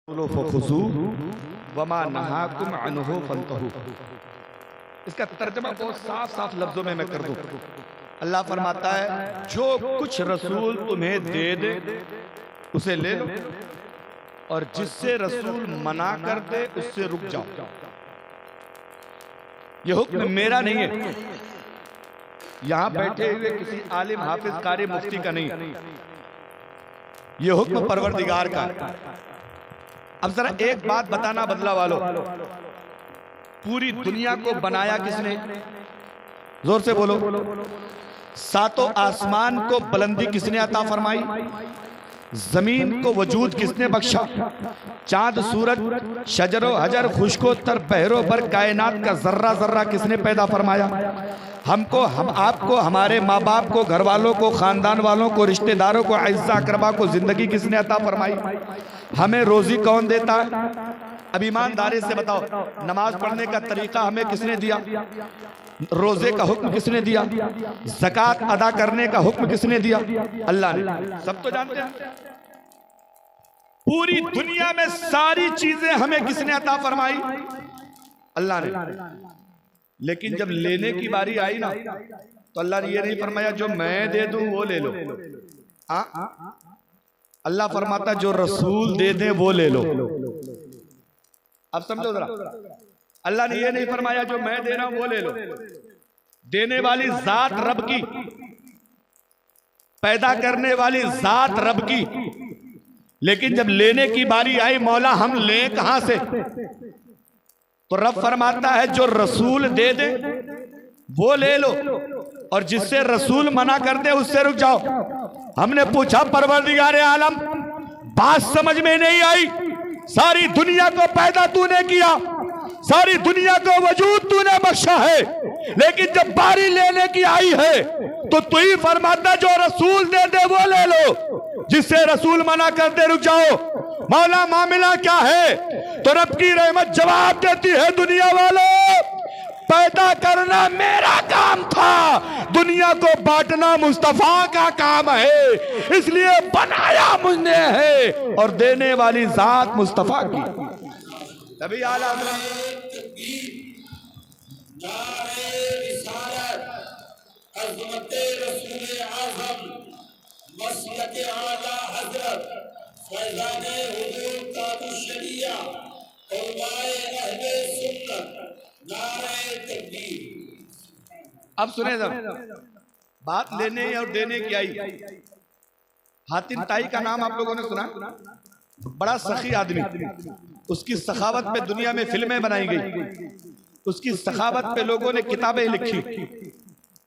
वमा नहाकुम अन्हु फंतहू। इसका तर्जमा बहुत साफ साफ लफ्जों में मैं कर दूं। अल्लाह फरमाता है जो कुछ रसूल तुम्हें दे दे उसे ले लो, और जिससे रसूल मना कर दे उससे रुक जाओ। यह हुक्म मेरा नहीं है, यहां बैठे हुए किसी आलिम हाफिज कारी मुफ्ती का नहीं, यह हुक्म परवरदिगार का है। अब जरा एक बात बताना बदला वालों, पूरी दुनिया को बनाया किसने? जोर से बोलो। सातों आसमान को बुलंदी किसने अता फरमाई? जमीन को वजूद किसने बख्शा? चांद सूरज शजरो हजर खुशको तर बहरो बर कायनात का जर्रा जर्रा किसने पैदा फरमाया? हमको, हम आपको, हमारे माँ बाप को, घर वालों को, खानदान वालों को, रिश्तेदारों को, अज़्ज़ा अक़रबा को जिंदगी किसने अता फरमाई? हमें रोजी कौन देता है? अब ईमानदारी से बताओ, नमाज पढ़ने का तरीका हमें किसने दिया? रोजे का हुक्म किसने दिया? ज़कात अदा करने का हुक्म किसने दिया? अल्लाह ने। सब तो जानते हैं। पूरी दुनिया में सारी चीजें हमें किसने अता फरमाई? अल्लाह ने। लेकिन जब लेने की बारी आई ना, तो अल्लाह ने ये नहीं फरमाया जो मैं दे दूं वो ले लो। अल्लाह फरमाता जो रसूल दे दे वो ले लो। अब समझो जरा, अल्लाह ने ये नहीं फरमाया जो मैं दे रहा हूं वो ले लो। देने वाली जात रब की, पैदा करने वाली जात रब की, लेकिन जब लेने की बारी आई, मौला हम लें कहां से? तो रब फरमाता है जो रसूल दे दे वो ले लो, और जिससे रसूल मना कर दे उससे रुक जाओ। हमने पूछा परवरदिगार आलम, बात समझ में नहीं आई? सारी दुनिया को पैदा तूने किया, सारी दुनिया को वजूद तूने बख्शा है, लेकिन जब बारी लेने की आई है तो तू ही फरमाता जो रसूल दे दे वो ले लो, जिससे रसूल मना कर दे रुक जाओ। मौला मामला क्या है? तो रब की रहमत जवाब देती है दुनिया वालों, पैदा करना मेरा काम था, दुनिया को बांटना मुस्तफा का काम है, इसलिए बनाया मुझने है, और देने वाली जात मुस्तफा की। तभी आला अब सुने जब बात लेने और देने की आई, हातिम ताई का नाम आप लोगों ने सुना? बड़ा सखी आदमी, उसकी सखावत पे दुनिया में फिल्में बनाई गई, उसकी सखावत पे लोगों ने किताबें लिखी,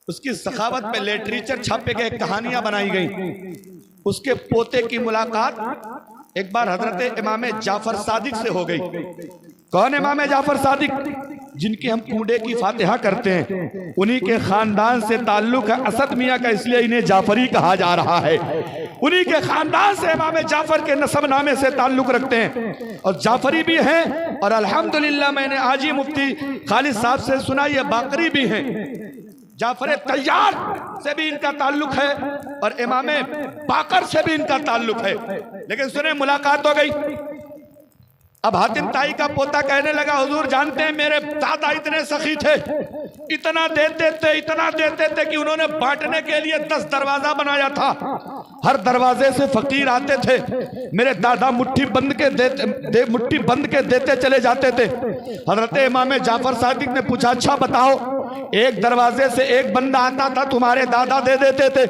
उसकी सखावत पे लिटरेचर छापे गए, कहानियां बनाई गई। उसके पोते की मुलाकात एक बार हजरत इमाम जाफर सादिक से हो गई। कौन इमाम जाफर सादिक? जिनकी हम कूड़े की फातिहा करते हैं, उन्हीं के खानदान से ताल्लुक है असद मियाँ का, इसलिए इन्हें जाफरी कहा जा रहा है। उन्हीं के खानदान से इमाम जाफर के नसब नामे से ताल्लुक रखते हैं, और जाफरी भी हैं, और अल्हम्दुलिल्लाह मैंने आज ही मुफ्ती खालिद साहब से सुना ये बाकरी भी हैं। जाफर तैयार से भी इनका ताल्लुक है, और इमाम बाकर से भी इनका ताल्लुक है। लेकिन सुने, मुलाकात हो गई। अब हातिम ताई का पोता कहने लगा, हुजूर जानते हैं मेरे दादा इतने सखी थे, इतना देते थे, इतना देते थे कि उन्होंने बांटने के लिए 10 दरवाजा बनाया था। हर दरवाजे से फकीर आते थे, मेरे दादा मुट्ठी बंद के देते चले जाते थे। हजरत इमाम जाफर सादिक ने पूछा, अच्छा बताओ, एक दरवाजे से एक बंदा आता था, तुम्हारे दादा दे देते थे,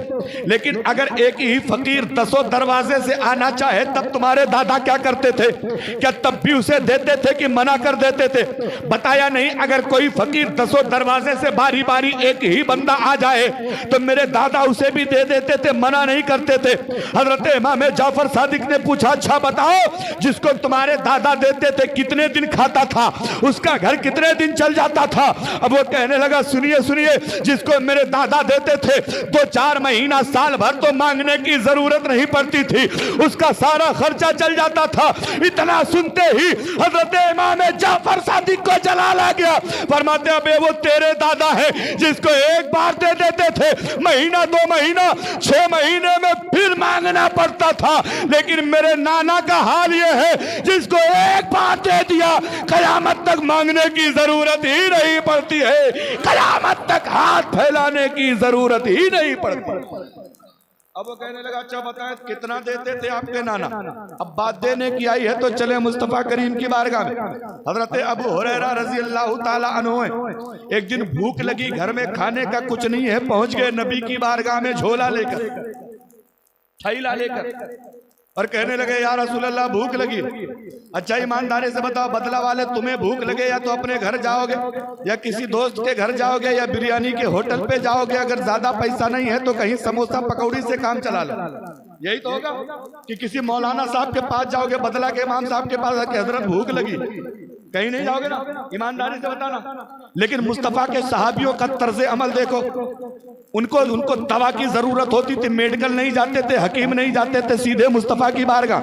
लेकिन अगर एक ही फकीर 10 दरवाजे से आना चाहे तब तुम्हारे दादा क्या करते थे? क्या तब भी उसे देते थे कि मना कर देते थे? बताया नहीं। अगर कोई फकीर 10 दरवाजे से बारी बारी एक ही बंदा आ जाए तो मेरे दादा उसे भी दे देते थे, मना नहीं करते थे। हजरत इमाम जाफर सादिक ने पूछा, अच्छा बताओ, जिसको तुम्हारे दादा देते थे कितने दिन खाता था, उसका घर कितने दिन चल जाता था? अब वो कहने लगा, लगा सुनिए सुनिए, जिसको मेरे दादा देते थे 2-4 महीना साल भर तो मांगने की जरूरत नहीं पड़ती थी, उसका सारा खर्चा चल जाता था। इतना सुनते ही हजरत इमाम जाफर सादिक को जलाल आ गया। फरमाते अबे वो तेरे दादा है जिसको एक बार दे देते थे, महीना 2 महीना 6 महीने में फिर मांगना पड़ता था, लेकिन मेरे नाना का हाल ये है जिसको एक बार दे दिया कयामत तक मांगने की जरूरत ही नहीं पड़ती है, कयामत तक हाथ फैलाने की जरूरत ही नहीं पड़ती। अब वो कहने लगा अच्छा बताएं कितना देते थे आपके नाना। अब बात देने की आई है तो चले मुस्तफा करीम की बारगाह में। हजरत अबू हुरैरा रजी अल्लाह ताला अन्हु एक दिन भूख लगी, घर में खाने का कुछ नहीं है, पहुंच गए नबी की बारगाह में झोला लेकर, थैला लेकर, और कहने लगे या रसूल अल्लाह भूख लगी। अच्छा ईमानदारी से बताओ बदला वाले, तुम्हें भूख लगे या तो अपने घर जाओगे या किसी दोस्त के घर जाओगे या बिरयानी के होटल पे जाओगे, अगर ज्यादा पैसा नहीं है तो कहीं समोसा पकौड़ी से काम चला लो। यही तो होगा कि किसी मौलाना साहब के पास जाओगे, बदला के इमाम साहब के पास आके हजरत भूख लगी, कहीं नहीं जाओगे ना, ईमानदारी से बताना। लेकिन मुस्तफा के सहाबियों का तर्ज अमल देखो, उनको दवा की जरूरत होती थी, मेडिकल नहीं जाते थे, हकीम नहीं जाते थे, सीधे मुस्तफा की बारगाह।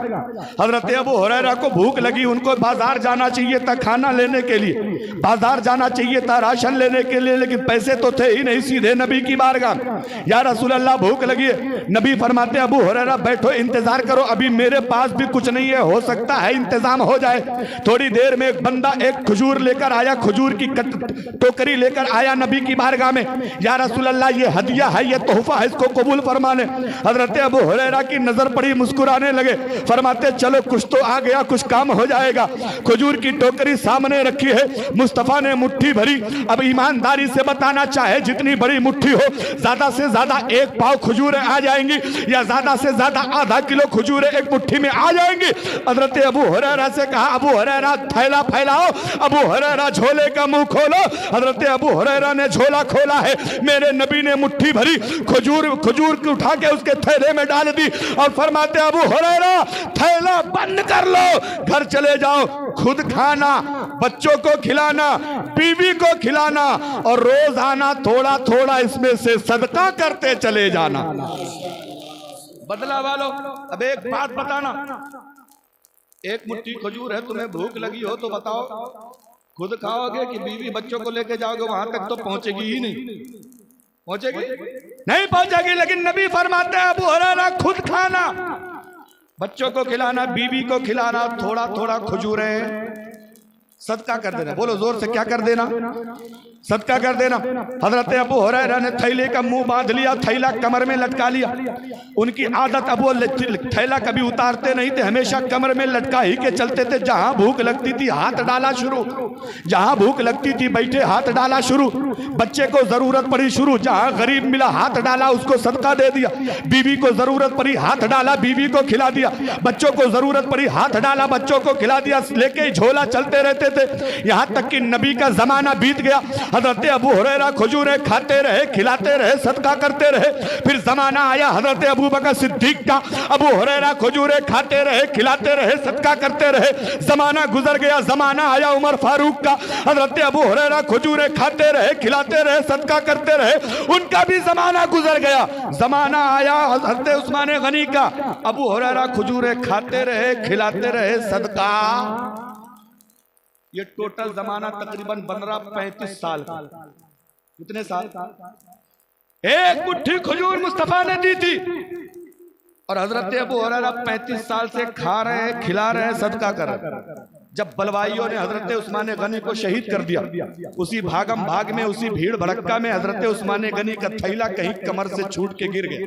हजरत अबू हुरैरा को भूख लगी, उनको बाजार जाना चाहिए था खाना लेने के लिए, बाजार जाना चाहिए था राशन लेने के लिए, लेकिन पैसे तो थे ही नहीं, सीधे नबी की बारगाह। या रसूल अल्लाह भूख लगी है। नबी फरमाते अबू हुरैरा बैठो, इंतजार करो, अभी मेरे पास भी कुछ नहीं है, हो सकता है इंतजाम हो जाए। थोड़ी देर में एक बंदा एक खजूर लेकर आया, खजूर की टोकरी लेकर आया नबी की बारगाह में। या रसूल अल्लाह ये हदिया है, ये तोहफा है, इसको कबूल फरमा ले। हजरत अबू हुरैरा की नजर पड़ी, मुस्कुराने लगे, फरमाते चलो कुछ तो आ गया, कुछ काम हो जाएगा। खजूर की टोकरी सामने रखी है, मुस्तफा ने मुट्ठी भरी। अब ईमानदारी से बताना चाहे जितनी बड़ी मुट्ठी हो, ज्यादा से ज्यादा 1 पाव खजूरें आ जाएंगी या ज्यादा से ज्यादा आधा किलो खजूरें एक मुट्ठी में आ जाएंगी। हजरत अबू हुरैरा से कहा अबू हुरैरा थैला फैलाओ, अबू हुरैरा झोले का मुंह खोलो। हजरत अबू हुरैरा ने झोला खोला है, मेरे नबी ने मुट्ठी भरी खजूर को उठा के उसके थैले में डाल दी और फरमाते अबू हुरैरा थैला बंद कर लो, घर चले जाओ, खुद खाना, बच्चों को खिलाना, बीवी को खिलाना और रोजाना थोड़ा थोड़ा इसमें से सदका करते चले जाना। बदला वालों अब एक बात बताना, एक मुट्ठी खजूर है, तुम्हें भूख लगी हो तो बताओ खुद खाओगे कि बीवी बच्चों को लेके जाओगे? वहां तक तो पहुंचेगी ही नहीं, पहुंचेगी नहीं पहुंचेगी। लेकिन नबी फरमाते हैं अबू हुरैरा खुद खाना, बच्चों को खिलाना, बीवी को खिलाना, थोड़ा थोड़ा खजूरें सदका कर देना। बोलो जोर से, क्या कर देना? सदका कर देना। हजरत अबू हुरैरा ने थैले का मुंह बांध लिया, थैला कमर में लटका लिया। उनकी आदत, अब वो थैला कभी उतारते नहीं थे, हमेशा कमर में लटका ही के चलते थे। जहां भूख लगती थी हाथ डाला शुरू, जहां भूख लगती थी बैठे हाथ डाला शुरू, बच्चे को जरूरत पड़ी शुरू, जहां गरीब मिला हाथ डाला, उसको सदका दे दिया। बीवी को जरूरत पड़ी हाथ डाला, बीवी को खिला दिया। बच्चों को जरूरत पड़ी हाथ डाला, बच्चों को खिला दिया। लेके झोला चलते रहते थे, यहां तक कि नबी का जमाना बीत गया। हजरत अबू हुरैरा खजूरें खाते रहे, खिलाते रहे, सदका करते रहे। फिर जमाना आया हजरत अबू बकर सिद्दीक का, अबू हुरैरा खजूरें खाते रहे, खिलाते रहे, सदका करते रहे। जमाना गुजर गया, जमाना आया उमर फारूक का, हजरत अबू हुरैरा खजूरें खाते रहे, खिलाते रहे, सदका करते रहे। उनका भी जमाना गुजर गया। जमाना आया हजरत उस्मान गनी का, अबू हुरैरा खजूरें खाते रहे, खिलाते रहे, सदका। ये टोटल जमाना तकरीबन 15-35 साल का। कितने साल? एक मुट्ठी खजूर मुस्तफा ने दी थी और हजरत अबू हुरैरा 35 साल से खा रहे हैं, खिला रहे हैं, सदका कर रहे हैं। जब बलवाइयों ने हजरत उस्मान गनी को शहीद कर दिया, उसी भागम भाग में, उसी भीड़ भड़क्का में हजरत उस्मान गनी का थैला कहीं कमर से छूट के गिर गया।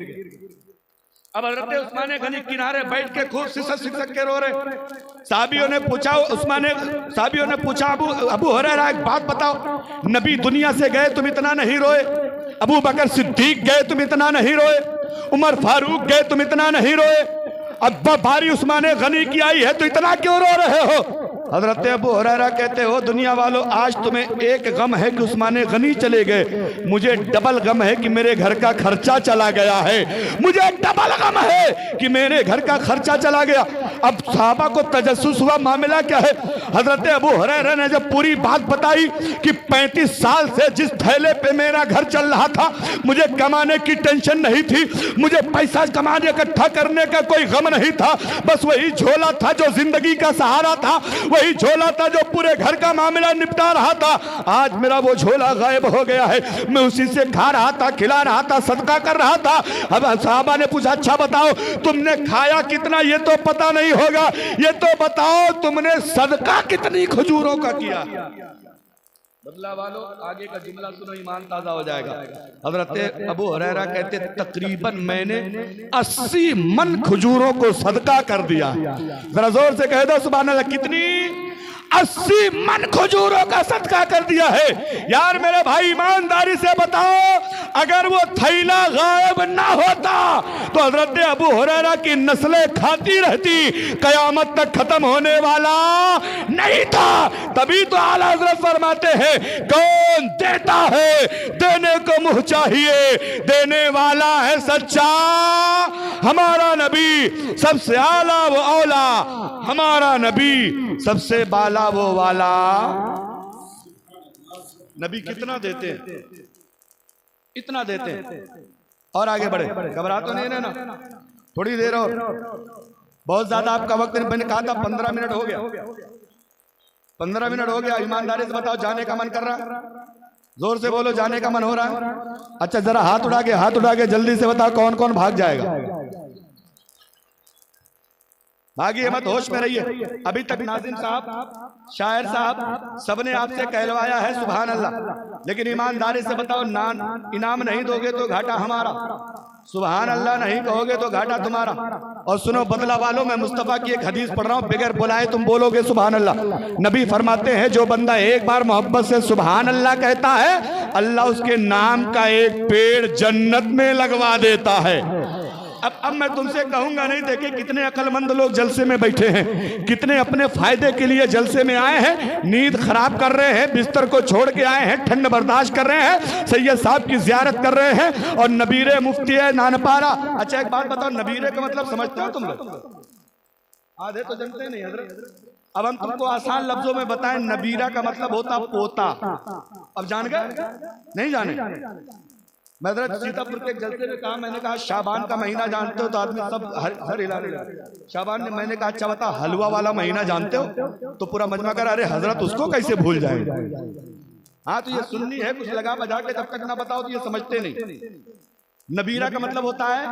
अब हजरत उस्मान गनी किनारे बैठ के खूब सिसक के रो रहे। साहबियों ने पूछा अबू हुरैरा एक बात बताओ, नबी दुनिया से गए तुम इतना नहीं रोए, अबू बकर सिद्दीक गए तुम इतना नहीं रोए, उमर फारूक गए तुम इतना नहीं रोए, अब बारी उस्मान गनी की आई है तो इतना क्यों रो रहे हो? हजरत अबू हुरैरा कहते हो दुनिया वालों आज तुम्हें एक गम है कि उस्मान गनी चले गए, मुझे डबल गम है कि मेरे घर का खर्चा चला गया है, मुझे डबल गम है कि मेरे घर का खर्चा चला गया। अब सहाबा को तजस्सुस हुआ मामला क्या है। हजरत अबू हुरैरा ने जब पूरी बात बताई कि 35 साल से जिस थैले पे मेरा घर चल रहा था, मुझे कमाने की टेंशन नहीं थी, मुझे पैसा कमाने इकट्ठा करने का कोई गम नहीं था, बस वही झोला था जो जिंदगी का सहारा था, वही झोला था जो पूरे घर का मामला निपटा रहा था। आज मेरा वो झोला गायब हो गया है, मैं उसी से खा रहा था, खिला रहा था, सदका कर रहा था। अब साहबा ने पूछा अच्छा बताओ तुमने खाया कितना ये तो पता नहीं होगा, ये तो बताओ तुमने सदका कितनी खजूरों का किया। बदला वालों आगे का जुमला सुनो, ईमान ताजा हो जाएगा। हजरत अबू हुरैरा कहते तकरीबन मैंने 80 मन खजूरों को सदका कर दिया। जरा जोर से कह दो सुभान अल्लाह, कितनी? 80 मन खजूरों का सदका कर दिया है। यार मेरे भाई ईमानदारी से बताओ, अगर वो थैला गायब ना होता तो हजरत अबू हुरैरा की नस्लें खाती रहती, कयामत तक खत्म होने वाला नहीं था। तभी तो आला हजरत फरमाते हैं कौन देता है देने को मुंह चाहिए, देने वाला है सच्चा हमारा नबी, सबसे आला वो औला हमारा नबी, सबसे बाला वो वाला नबी। कितना देते हैं, इतना देते हैं और आगे बढ़े। घबरा तो नहीं ना, थोड़ी देर और, बहुत ज्यादा आपका वक्त मैंने कहा था 15 मिनट हो गया, 15 मिनट हो गया। ईमानदारी से बताओ जाने का मन कर रहा? जोर से बोलो जाने का मन हो रहा है? अच्छा जरा हाथ उठा के जल्दी से बताओ कौन कौन भाग जाएगा। भागिए मत, होश में रहिए। अभी तक नाज़िम साहब, शायर साहब सबने आपसे कहलवाया है सुभान अल्लाह, लेकिन ईमानदारी से बताओ इनाम नहीं दोगे तो घाटा हमारा, सुभान अल्लाह नहीं कहोगे तो घाटा तुम्हारा। और सुनो बदला वालों, मैं मुस्तफा की एक हदीस पढ़ रहा हूँ, बगैर बुलाए तुम बोलोगे सुभान अल्लाह। नबी फरमाते हैं जो बंदा एक बार मोहब्बत से सुभान अल्लाह कहता है, अल्लाह उसके नाम का एक पेड़ जन्नत में लगवा देता है। अब मैं तुमसे कहूंगा नहीं, देखे कितने अक्लमंद लोग जलसे में बैठे हैं, कितने अपने फायदे के लिए जलसे में आए हैं, नींद खराब कर रहे हैं, बिस्तर को छोड़ के आए हैं, ठंड बर्दाश्त कर रहे हैं, सैयद साहब की जियारत कर रहे हैं और नबीरे मुफ्ती है नानपारा। अच्छा एक बात बताओ, नबीरे का मतलब समझते हो तुम लोग? आधे तो जानते नहीं हजरत। अब हम तुमको आसान लफ्जों में बताएं, नबीरा का मतलब होता पोता। अब जान गए? नहीं जाने? मैं सीतापुर के जलसे में कहा, मैंने कहा शाबान का महीना जानते हो? तो आदमी सब हर हिला शाबान ने, मैंने कहा अच्छा बता हलवा वाला महीना जानते हो? तो पूरा मजमा कर अरे हजरत उसको कैसे भूल जाएंगे। हाँ तो ये सुन्नी है, कुछ लगा बजा के जब तक ना बताओ तो ये समझते नहीं। नबीरा का मतलब होता है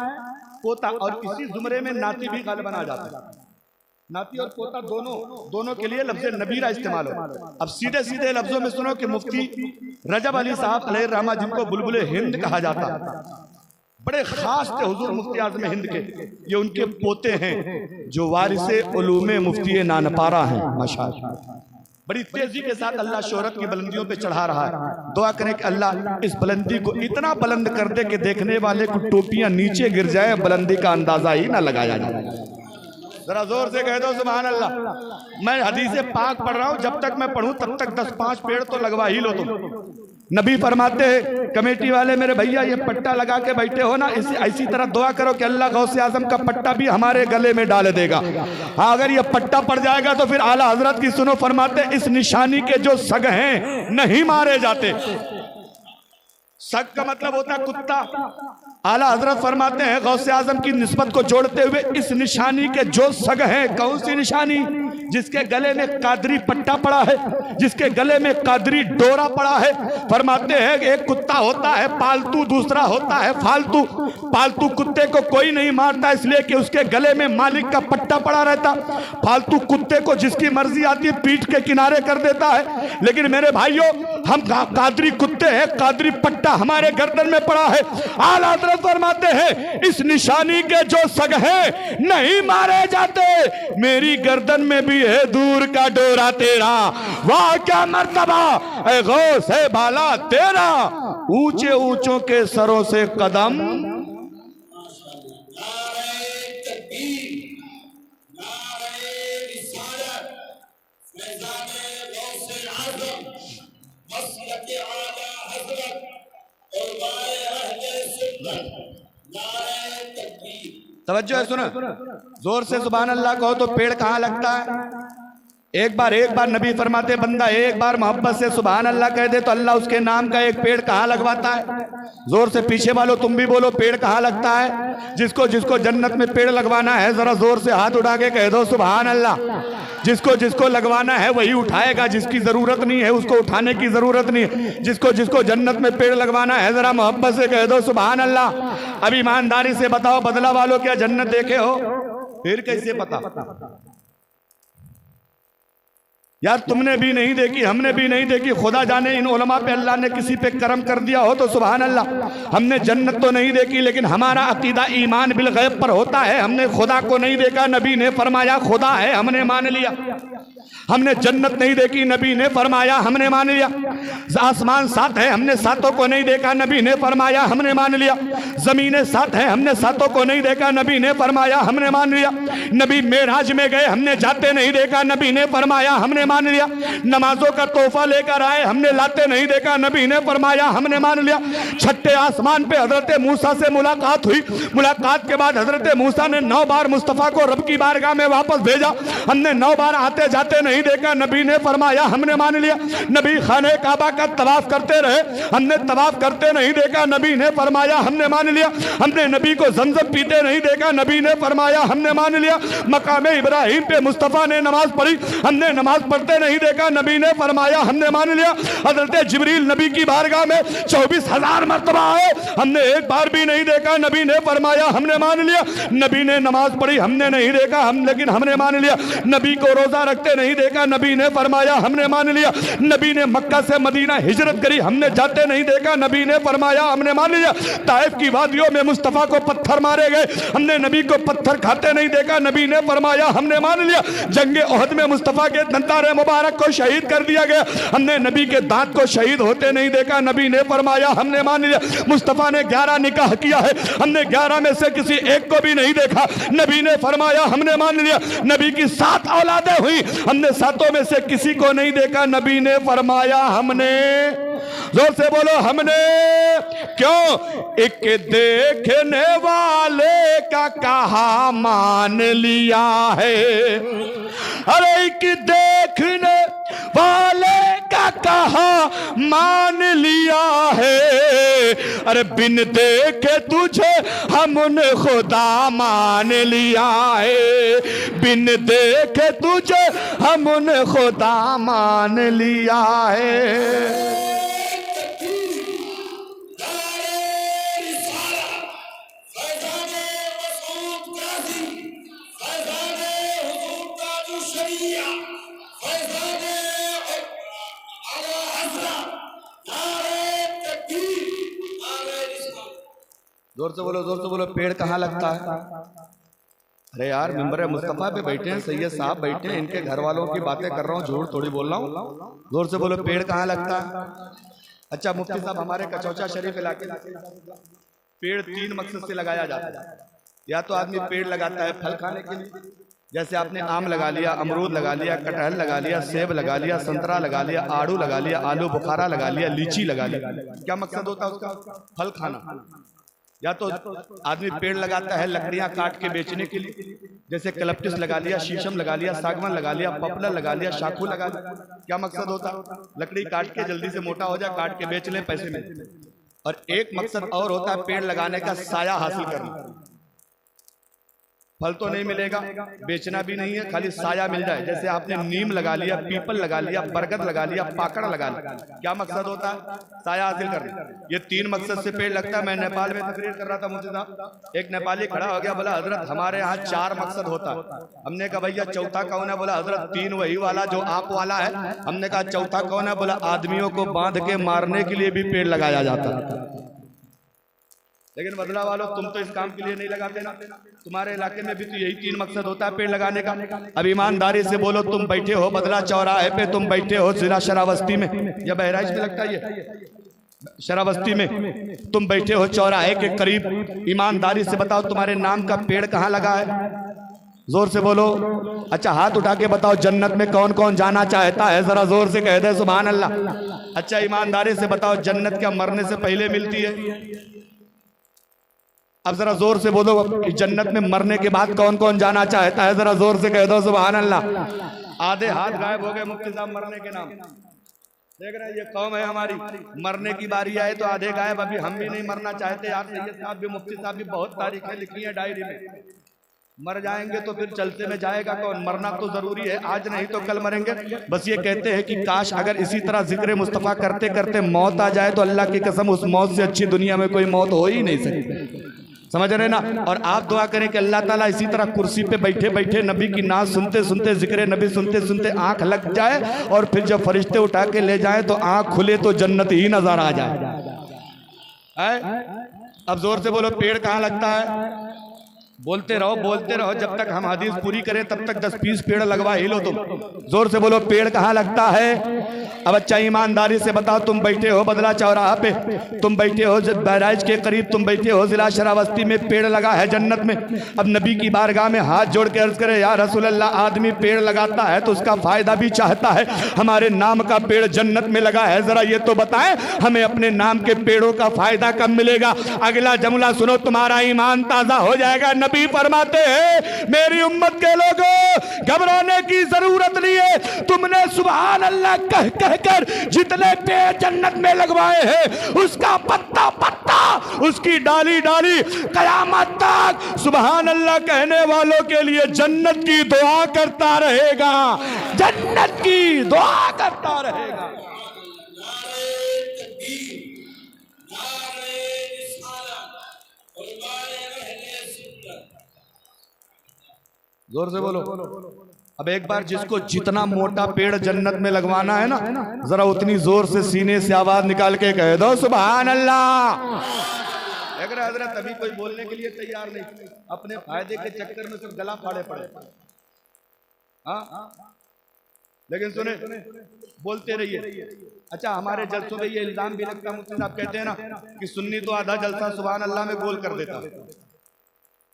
पोता, और इसी जुमरे में नाती भी गालिबन आ जाता है। नाती और पोता दोनों के लिए लफ्ज़ नबीरा इस्तेमाल हो। अब सीधे सीधे लफ्जों में सुनो कि मुफ्ती रजब अली साहब अलैहि रहमा, जिनको बुलबुले हिंद कहा जाता, बड़े खास थे हुजूर मुफ्ती आज़म हिंद के, ये उनके पोते हैं जो वारिसे उलूमे मुफ्ती नानपारा हैं। माशाअल्लाह बड़ी तेजी के साथ अल्लाह शोहरत की बुलंदियों पे चढ़ा रहा है। दुआ करें कि अल्लाह इस बुलंदी को इतना बुलंद कर दे कि देखने वाले को टोपियां नीचे गिर जाए, बुलंदी का अंदाजा ही ना लगाया जाए। जरा जोर से कह दो सुभान अल्लाह। मैं हदीसे पाक पढ़ रहा हूँ, जब तक मैं पढ़ूं तब तक 10-5 पेड़ तो लगवा ही लो तुम। नबी फरमाते हैं कमेटी वाले मेरे भैया ये पट्टा लगा के बैठे हो ना, इसी तरह दुआ करो कि अल्लाह गौसे आजम का पट्टा भी हमारे गले में डाल देगा। हाँ अगर ये पट्टा पड़ जाएगा तो फिर आला हजरत की सुनो, फरमाते इस निशानी के जो सग हैं नहीं मारे जाते। सग का मतलब होता है कुत्ता। आला हजरत फरमाते हैं गौसे आजम की निस्बत को जोड़ते हुए इस निशानी के जो सग है, कौन सी निशानी? जिसके गले में कादरी पट्टा पड़ा है, जिसके गले में कादरी डोरा पड़ा है। फरमाते हैं एक कुत्ता होता है पालतू, दूसरा होता है फालतू। पालतू कुत्ते को कोई नहीं मारता इसलिए कि उसके गले में मालिक का पट्टा पड़ा रहता। फालतू कुत्ते को जिसकी मर्जी आती है पीठ के किनारे कर देता है। लेकिन मेरे भाइयों हम कादरी कुत्ते हैं, कादरी पट्टा हमारे गर्दन में पड़ा है। आला हजरत फरमाते हैं इस निशानी के जो सग हैं नहीं मारे जाते। मेरी गर्दन में भी है दूर का डोरा तेरा, वाह क्या मर्तबा ऐ गौस है बाला तेरा, ऊंचे ऊंचों के सरों से कदम। तवज्जो है, सुनो जोर से सुभान अल्लाह कहो तो पेड़ कहाँ लगता है? एक बार नबी फरमाते बंदा एक बार मोहब्बत से सुभान अल्लाह कह दे तो अल्लाह उसके नाम का एक पेड़ कहाँ लगवाता है? जोर से पीछे वालों तुम भी बोलो पेड़ कहाँ लगता है? जिसको जिसको जन्नत में पेड़ लगवाना है जरा जोर से हाथ उठा के कह दो सुभान अल्लाह। जिसको जिसको लगवाना है वही उठाएगा, जिसकी जरूरत नहीं है उसको उठाने की जरूरत नहीं है। जिसको जिसको जन्नत में पेड़ लगवाना है जरा मोहब्बत से कह दो सुभान अल्लाह। अब ईमानदारी से बताओ बदला वालों क्या जन्नत देखे हो? फिर कैसे पता? यार तुमने भी नहीं देखी, हमने भी नहीं देखी, खुदा जाने इन उलमा पे अल्लाह ने किसी पे करम कर दिया हो तो सुभान अल्लाह। हमने जन्नत तो नहीं देखी लेकिन हमारा अकीदा ईमान बिल गैब पर होता है। हमने खुदा को नहीं देखा, नबी ने फरमाया खुदा है, हमने मान लिया। हमने जन्नत नहीं देखी, नबी ने फरमाया हमने मान लिया। आसमान सात है, हमने सातों को नहीं देखा, नबी ने फरमाया हमने मान लिया। जमीनें सात है, हमने सातों को नहीं देखा, नबी ने फरमाया हमने मान लिया। नबी मेराज में गए, हमने जाते नहीं देखा, नबी ने फरमाया हमने मान लिया। नमाजों का तोहफा लेकर आए, हमने लाते नहीं देखा, नबी ने फरमाया हमने मान लिया। छठे आसमान पे हजरत मूसा से मुलाकात हुई। मुलाकात के बाद हजरत मूसा ने 9 बार मुस्तफ़ा को रब की बारगाह में वापस भेजा। हमने 9 बार आते जाते नहीं देखा, नबी ने फरमाया हमने मान लिया। नबी खाने काबा का तवाफ करते रहे, हमने तवाफ करते नहीं देखा, नबी ने फरमाया हमने मान लिया। हमने नबी को ज़मज़म पीते नहीं देखा, नबी ने फरमाया हमने मान लिया। मकाम इब्राहिम पे मुस्तफ़ा ने नमाज पढ़ी, हमने नमाज पढ़ते नहीं देखा, नबी ने फरमाया हमने मान लिया। हजरत जिब्रील नबी की बारगाह में 24,000 मरतबा आए, हमने एक बार भी नहीं देखा, नबी ने फरमाया हमने मान लिया। नबी ने नमाज पढ़ी, हमने नहीं देखा, लेकिन हमने मान लिया। नबी को रोजा रखते नहीं देखा, नबी ने फरमाया हमने मान लिया। नबी ने मक्का से मदीना हिजरत करी, हमने जाते नहीं देखा, नबी ने फरमाया हमने मान लिया। ताइफ की वादियों में मुस्तफ़ा को पत्थर मारे गए, हमने नबी को पत्थर खाते नहीं देखा, नबी ने फरमाया हमने मान लिया। जंगे ओहद में मुस्तफ़ा के दंतारे मुबारक को शहीद कर दिया गया, हमने नबी के दांत को शहीद होते नहीं देखा, नबी ने फरमाया हमने मान लिया। मुस्तफ़ा ने 11 निकाह किया है, हमने 11 में से किसी एक को भी नहीं देखा, नबी ने फरमाया हमने मान लिया। नबी की 7 औलादें हुई, हमने 7 में से किसी को नहीं देखा, नबी ने फरमाया हमने। जोर से बोलो हमने। क्यों? एक देखने वाले का कहा मान लिया है, अरे एक देखने वाले का कहा मान लिया है। अरे बिन देखे तुझे हमने खुदा मान लिया है, बिन देखे तुझे हमने खुदा मान लिया है। जोर से बोलो, जोर से बोलो, पेड़ कहाँ लगता है? अरे यार मिंबर मुस्तफ़ा पे बैठे हैं, सैयद साहब बैठे हैं, इनके घर वालों की बातें कर रहा हूँ, झूठ थोड़ी बोल रहा हूँ। जोर से बोलो, पेड़ कहाँ लगता है? अच्छा मुफ्ती साहब, हमारे कचौचा शरीफ इलाके पेड़ 3 मकसद से लगाया जाता है। या तो आदमी पेड़ लगाता है फल खाने के लिए, जैसे आपने आम लगा लिया, अमरूद लगा लिया, कटहल लगा लिया, सेब लगा लिया, संतरा लगा लिया, आड़ू लगा लिया, आलू बुखारा लगा लिया, लीची लगा लिया। क्या मकसद होता है उसका? फल खाना। या तो आदमी पेड़ लगाता है लकड़ियां काट के बेचने के लिए, जैसे कलप्टिस लगा लिया, शीशम लगा लिया, सागवान लगा लिया, पपलर लगा लिया, शाखू लगा लिया। क्या मकसद होता है? लकड़ी काट के जल्दी से मोटा हो जाए, काट के बेच ले, पैसे मिले। और एक मकसद और होता है पेड़ लगाने का, साया हासिल करना। फल तो नहीं मिलेगा, बेचना भी नहीं है, खाली साया मिल जाए। जैसे आपने नीम लगा लिया, पीपल लगा लिया, बरगद लगा लिया, पाकड़ लगा लिया। क्या मकसद होता है? साया हासिल करना। ये 3 मकसद से पेड़ लगता है। मैं नेपाल में तकरीर कर रहा था मुझे साहब, एक नेपाली खड़ा हो गया, बोला हजरत हमारे यहाँ 4 मकसद होता है। हमने कहा भैया चौथा कौन है? बोला हजरत 3 वही वाला जो आप वाला है। हमने कहा चौथा कौन है? बोला आदमियों को बांध के मारने के लिए भी पेड़ लगाया जाता है। लेकिन बदला वालों, तुम तो इस काम के लिए नहीं लगाते ना। तुम्हारे इलाके में भी तो यही 3 मकसद होता है पेड़ लगाने का। अब ईमानदारी से बोलो, तुम बैठे हो बदला चौराहे पे, तुम बैठे हो जिला शरावस्ती में या बहराइच में लगता है शरावस्ती में, तुम बैठे हो चौराहे के करीब। ईमानदारी से बताओ तुम्हारे नाम का पेड़ कहाँ लगा है? जोर से बोलो। अच्छा हाथ उठा के बताओ, जन्नत में कौन कौन जाना चाहता है? जरा जोर से कह दे सुभान अल्लाह। अच्छा ईमानदारी से बताओ, जन्नत क्या मरने से पहले मिलती है? अब जरा जोर से बोलो कि जन्नत में मरने के बाद कौन कौन जाना चाहता है, जरा जोर से कह दो सुभान अल्लाह। आधे हाथ गायब हो गए मुफ्ती साहब मरने के नाम। देख रहे हैं ये कौम है हमारी, मरने की बारी आए तो आधे गायब। अभी हम भी नहीं मरना चाहते यार। सैयद साहब भी मुफ्ती साहब भी बहुत तारीखें लिखी हैं डायरी में। मर जाएंगे तो फिर चलते में जाएगा कौन, मरना तो जरूरी है, आज नहीं तो कल मरेंगे। बस ये कहते हैं कि काश अगर इसी तरह जिक्र मुस्तफ़ा करते करते मौत आ जाए तो अल्लाह की कसम उस मौत से अच्छी दुनिया में कोई मौत हो ही नहीं सकती, समझ रहे ना। और आप दुआ करें कि अल्लाह ताला इसी तरह कुर्सी पे बैठे बैठे नबी की नाज सुनते सुनते जिक्र नबी सुनते सुनते आंख लग जाए और फिर जब फरिश्ते उठा के ले जाए तो आंख खुले तो जन्नत ही नजर आ जाए। अब जोर से बोलो पेड़ कहाँ लगता है? बोलते रहो जब तक हम हदीस पूरी करें तब तक 10-20 पेड़ लगवा ही लो तुम। जोर से बोलो पेड़ कहाँ लगता है? अब अच्छा ईमानदारी से बताओ, तुम बैठे हो बदला चौराहा पे, तुम बैठे हो बहराइच के करीब, तुम बैठे हो जिला शरावस्ती में, पेड़ लगा है जन्नत में। अब नबी की बारगाह में हाथ जोड़ के अर्ज करे या रसूल अल्लाह, आदमी पेड़ लगाता है तो उसका फायदा भी चाहता है, हमारे नाम का पेड़ जन्नत में लगा है, जरा ये तो बताएं हमें अपने नाम के पेड़ों का फायदा कब मिलेगा? अगला जुमला सुनो, तुम्हारा ईमान ताजा हो जाएगा। नबी फरमाते हैं मेरी उम्मत के लोगों घबराने की जरूरत नहीं है, तुमने सुभान अल्लाह कह कहकर जितने पेड़ जन्नत में लगवाए हैं उसका पत्ता पत्ता, उसकी डाली डाली कयामत तक सुभान अल्लाह कहने वालों के लिए जन्नत की दुआ करता रहेगा, जन्नत की दुआ करता रहेगा। जोर से बोलो। अब एक बार जिसको जितना मोटा पेड़ जन्नत में लगवाना है ना, जरा उतनी जोर से सीने से आवाज निकाल के कह दो सुभान अल्लाह। अगर हजरत अभी कोई बोलने के लिए तैयार नहीं, अपने फायदे के चक्कर में सब गला फाड़े पड़े। हाँ लेकिन सुने, बोलते रहिए। अच्छा हमारे जलसों में ये इल्जाम भी लगता, मुफ्ती साहब कहते हैं ना कि सुन्नी तो आधा जलसा सुभान अल्लाह में गोल कर देता।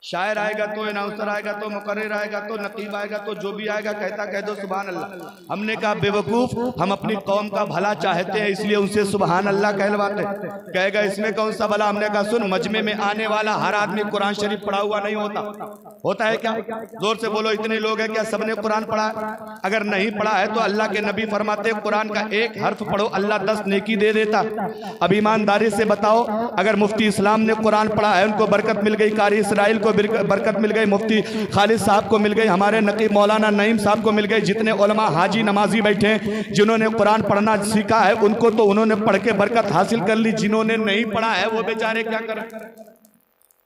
शायर आएगा तो, अनाउंसर आएगा तो, मुकर्रिर आएगा तो, नकीब आएगा तो, जो भी आएगा कहता कह दो सुभान अल्लाह। हमने कहा बेवकूफ, हम अपनी कौम का भला चाहते हैं इसलिए उनसे सुभान अल्लाह कहलवाते। कहेगा इसमें कौन सा भला? हमने कहा सुन, मजमे में आने वाला हर आदमी कुरान शरीफ पढ़ा हुआ नहीं होता है क्या? जोर से बोलो, इतने लोग हैं क्या सबने कुरान पढ़ा? अगर नहीं पढ़ा है तो अल्लाह के नबी फरमाते कुरान का एक हर्फ पढ़ो अल्लाह 10 नेकी दे देता। अब ईमानदारी से बताओ, अगर मुफ्ती इस्लाम ने कुरान पढ़ा है उनको बरकत मिल गई, कारी इसराइल को बरकत मिल गई, मुफ्ती खालिद साहब को मिल गई, हमारे नकीब मौलाना नईम साहब को मिल गई, जितने उलमा हाजी नमाजी बैठे हैं जिन्होंने कुरान पढ़ना सीखा है उनको तो उन्होंने पढ़ के बरकत हासिल कर ली, जिन्होंने नहीं पढ़ा है वो बेचारे क्या करें?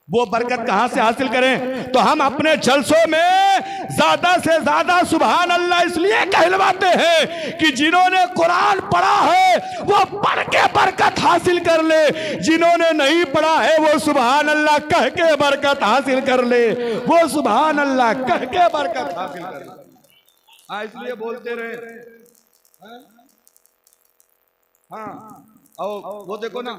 वो बरकत कहां से हासिल करें? तो हम अपने जलसों में ज्यादा से ज्यादा सुभान अल्लाह इसलिए कहलवाते हैं कि जिन्होंने कुरान पढ़ा है वो पढ़ के बरकत हासिल कर ले, जिन्होंने नहीं पढ़ा है वो सुभान अल्लाह कह के बरकत हासिल कर ले, वो सुभान अल्लाह कह के बरकत हासिल कर ले। हाँ इसलिए बोलते रहे। हाँ और वो देखो ना,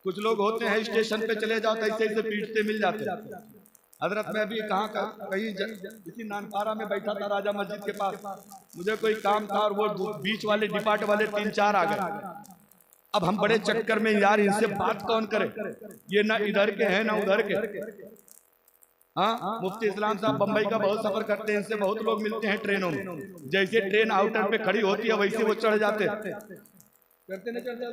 कुछ लोग होते हैं स्टेशन पे चले जाओ तो ऐसे ऐसे पीटते मिल जाते हैं। हजरत मैं भी कहीं किसी नानपारा में बैठा था राजा मस्जिद के पास, मुझे कोई काम था और वो बीच वाले डिपार्ट वाले 3-4 आ गए। अब हम बड़े चक्कर में यार इनसे बात कौन करे, ये ना इधर के हैं ना उधर के। हाँ मुफ्ती इस्लाम साहब बम्बई का बहुत सफर करते हैं, इनसे बहुत लोग मिलते हैं ट्रेनों में। जैसे ट्रेन आउटर पे खड़ी होती है वैसे वो चढ़ जाते करते नहीं चढ़ते,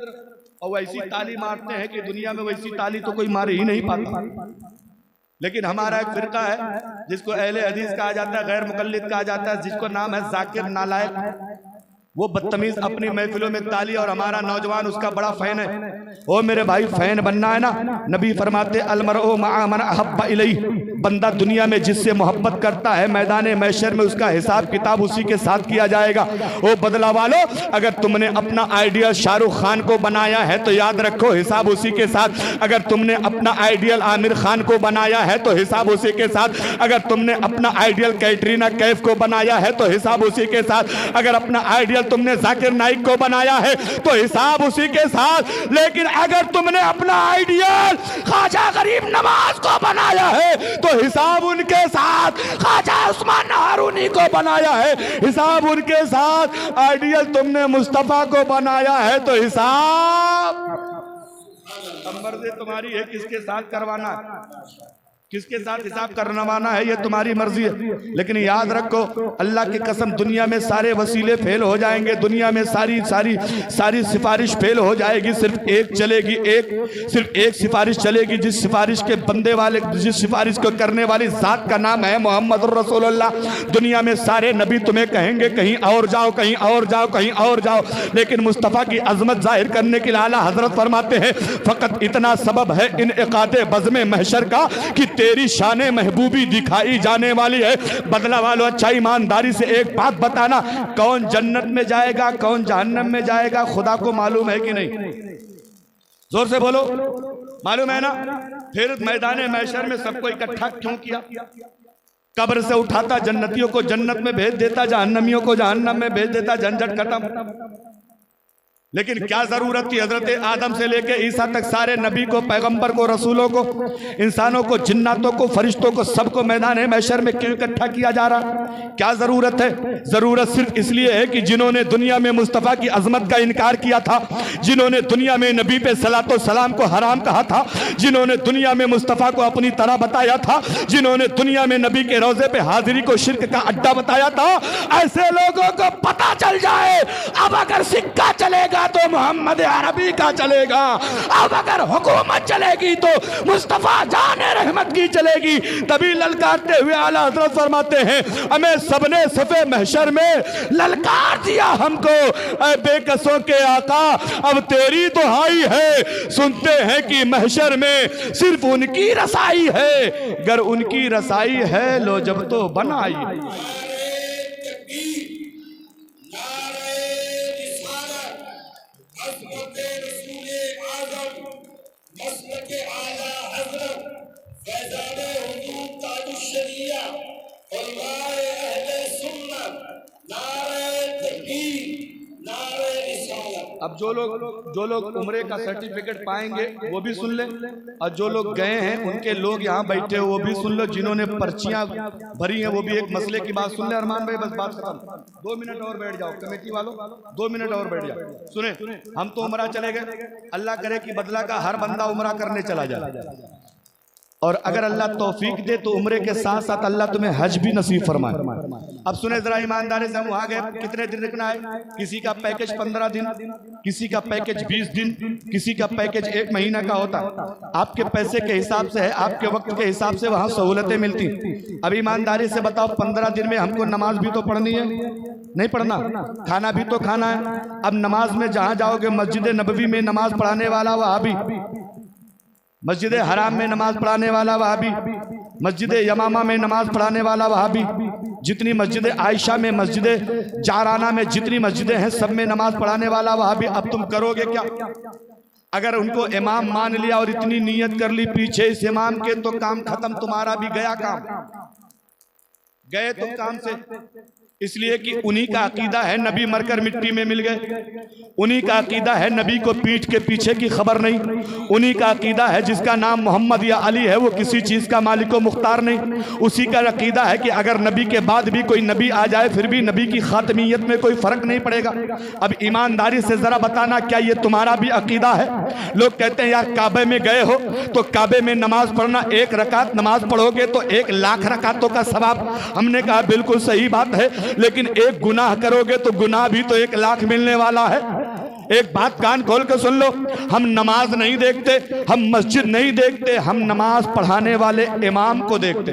और वैसी ताली मारते हैं कि दुनिया में वैसी ताली तो कोई मार ही नहीं पाता। लेकिन हमारा एक फिरका है जिसको अहले हदीस कहा जाता है, गैर मुकल्लिद कहा जाता है, जिसको नाम है जाकिर नालायक। वो बदतमीज अपनी महफिलों में ताली, और हमारा नौजवान उसका बड़ा फैन है। ओ मेरे भाई फैन बनना है ना, नबी फरमाते अलमरओ मअ मन अहब्ब इलैहि, बंदा दुनिया में जिससे मोहब्बत करता है मैदान महशर में उसका हिसाब किताब उसी के साथ किया जाएगा। ओ बदला वालो, अगर तुमने अपना आइडियल शाहरुख खान को बनाया है तो याद रखो हिसाब उसी के साथ। अगर तुमने अपना आइडियल आमिर खान को बनाया है तो हिसाब उसी के साथ। अगर तुमने अपना आइडियल कैटरीना कैफ को बनाया है तो हिसाब उसी के साथ। अगर अपना आइडियल तुमने जाकिर नाइक को बनाया है तो हिसाब उसी के साथ। लेकिन अगर तुमने अपना आइडियल ख्वाजा गरीब नवाज को बनाया है तो हिसाब उनके साथ। ख्वाजा उस्मान हारूनी को बनाया है हिसाब उनके साथ। आइडियल तुमने मुस्तफा को बनाया है तो हिसाब अब मर्जी तुम्हारी है किसके साथ करवाना है, किसके साथ हिसाब करवाना है, ये तुम्हारी मर्जी है। लेकिन याद रखो, अल्लाह की कसम, दुनिया में सारे वसीले फेल हो जाएंगे, दुनिया में सारी सिफारिश फेल हो जाएगी, सिर्फ एक चलेगी, सिर्फ एक सिफारिश चलेगी, जिस सिफारिश के बंदे वाले, जिस सिफारिश को करने वाली जात का नाम है मोहम्मद रसूलुल्लाह। दुनिया में सारे नबी तुम्हें कहेंगे कहीं और जाओ, कहीं और जाओ, कहीं और जाओ, लेकिन मुस्तफ़ा की अजमत जाहिर करने के लिए आला हजरत फरमाते हैं, फकत इतना सबब है इनइकादे बज़्म महशर का कि तेरी शान महबूबी दिखाई जाने वाली है। बदला वालों, अच्छा ईमानदारी से एक बात बताना, कौन जन्नत में जाएगा, कौन जहन्नम में जाएगा, खुदा को मालूम है कि नहीं? जोर से बोलो, मालूम है ना? फिर मैदान महशर में सबको इकट्ठा क्यों किया? कब्र से उठाता, जन्नतियों को जन्नत में भेज देता, जहन्नमियों को जहन्नम में भेज देता, झंझट खत्म। लेकिन क्या जरूरत थी हजरत आदम से लेके ईसा तक सारे नबी को, पैगंबर को, रसूलों को, इंसानों को, जिन्नातों को, फरिश्तों को, सबको मैदान महशर में क्यों इकट्ठा किया जा रहा? क्या जरूरत है? जरूरत सिर्फ इसलिए है कि जिन्होंने दुनिया में मुस्तफ़ा की अजमत का इनकार किया था, जिन्होंने दुनिया में नबी पे सलातो सलाम को हराम कहा था, जिन्होंने दुनिया में मुस्तफ़ा को अपनी तरह बताया था, जिन्होंने दुनिया में नबी के रोजे पे हाजिरी को शिर्क का अड्डा बताया था, ऐसे लोगों को पता चल जाए अब अगर सिक्का चलेगा तो मोहम्मद अरबी का चलेगा, अब अगर हुकूमत चलेगी तो मुस्तफा जाने रहमत की चलेगी। तभी ललकारते हुए आला हजरत फरमाते हैं, हमें सबने सफे महशर में ललकार दिया हमको, ऐ बेकसों के आका अब तेरी दुहाई है। सुनते हैं कि महशर में सिर्फ उनकी रसाई है, अगर उनकी रसाई है लो जब तो बनाई। अब जो लोग उम्रे का सर्टिफिकेट पाएंगे वो भी सुन ले, और जो लोग गए हैं उनके लोग यहाँ बैठे हो वो भी सुन लो, जिन्होंने पर्चियां भरी हैं वो भी एक मसले की बात सुन ले। अरमान भाई बस बात खत्म, 2 मिनट और बैठ जाओ, कमेटी वालों 2 मिनट और बैठ जाओ। सुने, हम तो उम्रा चले गए, अल्लाह करे कि बदला का हर बंदा उम्रा करने चला जाए, और अगर अल्लाह तौफीक दे तो उम्रे के साथ साथ अल्लाह तुम्हें हज भी नसीब फरमाए। अब सुने जरा ईमानदारी से, हम वहां गए, कितने दिन रुकना है? किसी का पैकेज 15 दिन, किसी का पैकेज 20 दिन, किसी का पैकेज 1 महीना का होता। आपके पैसे के हिसाब से है, आपके वक्त के हिसाब से वहां सहूलतें मिलती। अब ईमानदारी से बताओ, 15 दिन में हमको नमाज भी तो पढ़नी है, नहीं पढ़ना? खाना भी तो खाना है। अब नमाज में जहां जाओगे, मस्जिद नबवी में नमाज पढ़ाने वाला वहाबी, मस्जिद हराम में नमाज पढ़ाने वाला वहाबी, मस्जिद यमामा में नमाज पढ़ाने वाला वहाबी, जितनी मस्जिद आयशा में, मस्जिद जाराना में, जितनी मस्जिदें हैं सब में नमाज पढ़ाने वाला वहाबी। अब तुम करोगे क्या? अगर उनको इमाम मान लिया और इतनी नियत कर ली पीछे इस इमाम के, तो काम खत्म, तुम्हारा भी गया काम, गए तुम काम से। इसलिए कि उन्हीं का अकीदा है नबी मरकर मिट्टी में मिल गए, उन्हीं का अकीदा है नबी को पीठ के पीछे की खबर नहीं, उन्हीं का अकीदा है जिसका नाम मोहम्मद या अली है वो किसी चीज़ का मालिक व मुख्तार नहीं, उसी का अकीदा है कि अगर नबी के बाद भी कोई नबी आ जाए फिर भी नबी की खातमियत में कोई फ़र्क नहीं पड़ेगा। अब ईमानदारी से ज़रा बताना, क्या ये तुम्हारा भी अकीदा है? लोग कहते हैं यार काबे में गए हो तो काबे में नमाज पढ़ना, 1 रकात नमाज पढ़ोगे तो 1 लाख रकातों का सवाब। हमने कहा बिल्कुल सही बात है, लेकिन एक गुनाह करोगे तो गुनाह भी तो 1 लाख मिलने वाला है। एक बात कान खोल कर सुन लो, हम नमाज नहीं देखते, हम मस्जिद नहीं देखते, हम नमाज पढ़ाने वाले इमाम को देखते।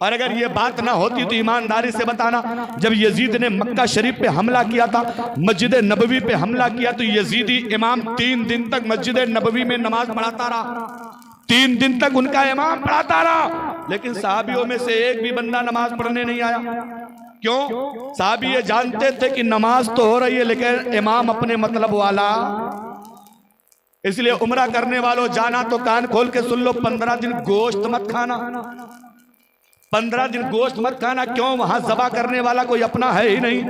और अगर ये बात ना होती तो ईमानदारी से बताना, जब यजीद ने मक्का शरीफ पे हमला किया था, मस्जिद नबवी पे हमला किया, तो यजीदी इमाम 3 दिन तक मस्जिद नबवी में नमाज पढ़ाता रहा, 3 दिन तक उनका इमाम पढ़ाता रहा, लेकिन सहाबियों में से एक भी बंदा नमाज पढ़ने नहीं आया। क्यों? साहब ये जानते थे कि नमाज तो हो रही है लेकिन इमाम अपने मतलब वाला। इसलिए उम्रा करने वालों जाना तो कान खोल के सुन लो, 15 दिन गोश्त मत खाना, 15 दिन गोश्त मत खाना। क्यों? वहां जबा करने वाला कोई अपना है ही नहीं।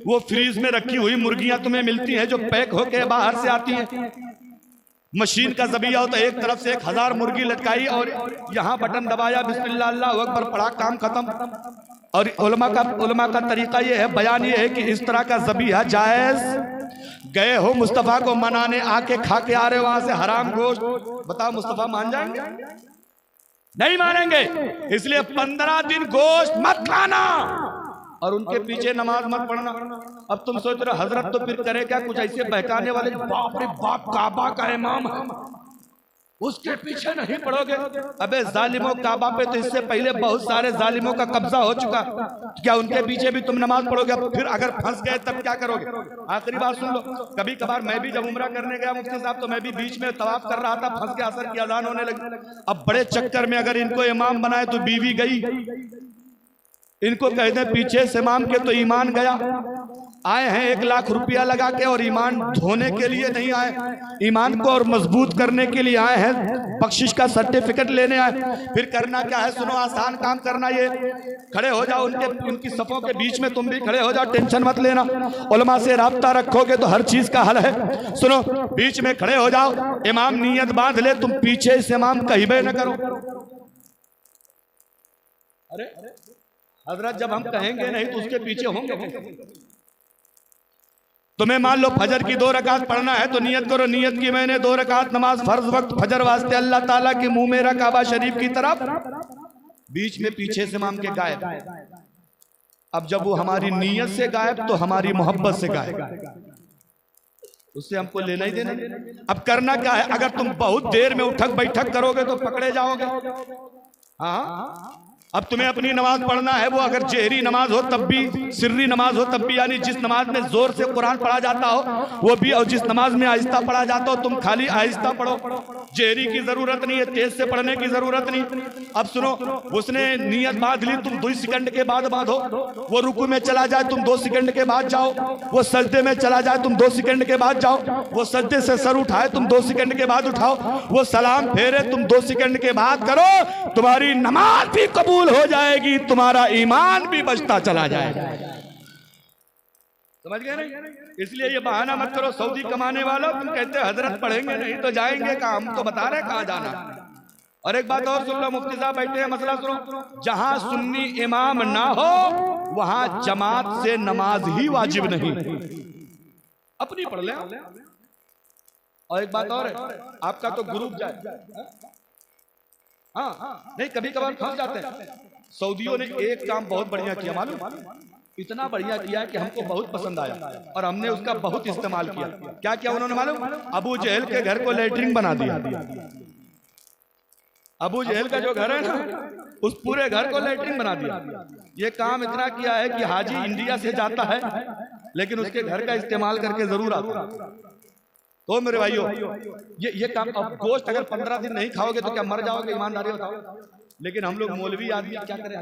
वो फ्रीज में रखी हुई मुर्गियां तुम्हें मिलती हैं जो पैक होके बाहर से आती हैं। मशीन का जबिया हो तो एक तरफ से 1000 मुर्गी लटकाई और यहाँ बटन दबाया, बिस्मिल्लाह अल्लाहु अकबर पढ़ा, काम खत्म। और उलमा का तरीका ये है, बयान ये है कि इस तरह का जबिया जायज गए हो मुस्तफा को मनाने, आके खा के आ रहे हो वहां से हराम गोश्त, बताओ मुस्तफा मान जाएंगे? नहीं मानेंगे। इसलिए 15 दिन गोश्त मत खाना और उनके पीछे नमाज मत पढ़ना। अब तुम सोच रहे हो हजरत तो फिर करे क्या? कुछ ऐसे बहकाने वाले, बाप रे बाप काबा का इमाम उसके पीछे नहीं पड़ोगे। अबे जालिमों, काबा पे तो इससे पहले बहुत सारे जालिमों का कब्जा हो चुका, क्या उनके पीछे भी तुम नमाज पढ़ोगे? फिर अगर फंस गए तब क्या करोगे? आखिरी बात सुन लो, कभी कभार मैं भी जब उम्रा करने गया मुफ्ती साहब, तो मैं भी बीच में तवाफ कर रहा था, फंस के असर की अजान होने लगी। अब बड़े चक्कर में अगर इनको इमाम बनाए तो बीवी गई, इनको कह दे पीछे से इमाम के तो ईमान गया। आए हैं 1 लाख रुपया लगा के और ईमान धोने के लिए नहीं आए, ईमान को और मजबूत करने के लिए आए हैं, बख्शिश का सर्टिफिकेट लेने आए। फिर करना क्या है? सुनो, आसान काम करना ये, खड़े हो जाओ उनकी सफों के बीच में, तुम भी खड़े हो जाओ, टेंशन मत लेना। उलमा से राब्ता रखोगे तो हर चीज का हल है। सुनो, बीच में खड़े हो जाओ, इमाम नियत बांध ले, तुम पीछे से इमाम कहिबे न करो। अरे हजरत जब हम कहेंगे नहीं तो उसके पीछे होंगे। तुम्हें मान लो फजर की 2 रकात पढ़ना है तो नियत करो, नियत की मैंने 2 रकात नमाज फर्ज वक्त फजर वास्ते अल्लाह ताला के मुंह मेरा काबा शरीफ की तरफ, बीच में पीछे से इमाम के गायब। अब जब वो हमारी नियत से गायब तो हमारी मोहब्बत से गायब, उससे हमको लेना ही देना। अब करना क्या है? अगर तुम बहुत देर में उठक बैठक करोगे तो पकड़े जाओगे। हाँ, अब तुम्हें अपनी नमाज पढ़ना है, वो अगर जहरी नमाज हो तब भी, सिर्री नमाज हो तब भी, यानी जिस नमाज में जोर से कुरान पढ़ा जाता हो वो भी, और जिस नमाज में आहिस्ता पढ़ा जाता हो तुम खाली आहिस्ता पढ़ो, जहरी की जरूरत नहीं है, तेज से पढ़ने की जरूरत नहीं। अब सुनो, उसने नियत बांध ली, तुम 2 सेकंड के बाद बांधो। वो रुकू में चला जाए तुम 2 सेकंड के बाद जाओ, वो सजदे में चला जाए तुम 2 सेकंड के बाद जाओ, वो सजदे से सर उठाए तुम 2 सेकंड के बाद उठाओ, वो सलाम फेरे तुम 2 सेकंड के बाद करो। तुम्हारी नमाज भी कबूल हो जाएगी, तुम्हारा ईमान भी बचता चला जाएगा। समझ गए नहीं? इसलिए ये बहाना मत करो सऊदी कमाने वालों, तुम कहते हजरत पढ़ेंगे नहीं तो जाएंगे कहां? हम तो बता रहे कहां जाना। और एक बात और सुन लो, मुफ्ती साहब बैठे हैं, मसला सुनो, जहां सुन्नी इमाम ना हो वहां जमात से नमाज ही वाजिब नहीं, अपनी पढ़ ले। और एक बात और है, आपका तो ग्रुप जाए, हाँ नहीं, कभी कभार फंस जाते हैं। सऊदियों ने एक काम बहुत बढ़िया किया, मालूम? इतना बढ़िया किया कि हमको बहुत पसंद आया और हमने उसका बहुत इस्तेमाल किया। क्या किया उन्होंने मालूम? अबू जहल के घर को लैट्रिन बना दिया। अबू जहल का जो घर है ना, उस पूरे घर को लैट्रिन बना दिया। ये काम इतना किया है कि हाजी इंडिया से जाता है लेकिन उसके घर का इस्तेमाल करके जरूर आता। तो मेरे भाइयों, ये काम, अब गोश्त अगर 15 दिन नहीं खाओगे तो क्या मर जाओगे? ईमानदारी बताओ। लेकिन हम लोग मौलवी आदमी क्या करें?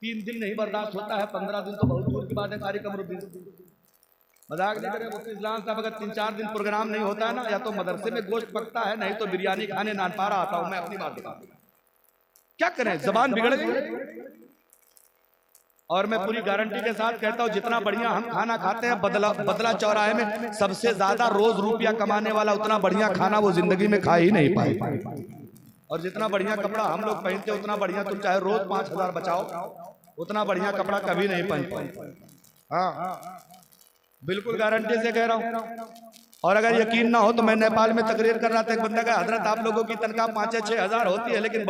3 दिन नहीं बर्दाश्त होता है, 15 दिन तो बहुत दूर की बात है। कारी कमरुद्दीन मजाक नहीं करे, मुफ्ती इस्लाम साहब अगर 3-4 दिन प्रोग्राम नहीं होता है ना, या तो मदरसे में गोश्त पकता है, नहीं तो बिरयानी खाने नानपारा आता हूं मैं। अपनी बात बता, क्या करें, जबान बिगड़ गई। और मैं पूरी गारंटी के साथ कहता हूं, जितना बढ़िया हम खाना खाते हैं, बदला चौराहे में सबसे ज्यादा रोज रुपया कमाने वाला उतना बढ़िया खाना वो जिंदगी में खा ही नहीं पाए। और जितना बढ़िया कपड़ा हम लोग पहनते उतना बढ़िया, तुम चाहे रोज 5,000 बचाओ, उतना बढ़िया कपड़ा कभी नहीं पहन पाए। हाँ, बिल्कुल गारंटी से कह रहा हूँ। और अगर यकीन ना हो तो मैं नेपाल में तकरीर कर रहा था, एक बंदा का, हजरत आप लोगों की तनख्वाह 5-6 हज़ार होती है लेकिन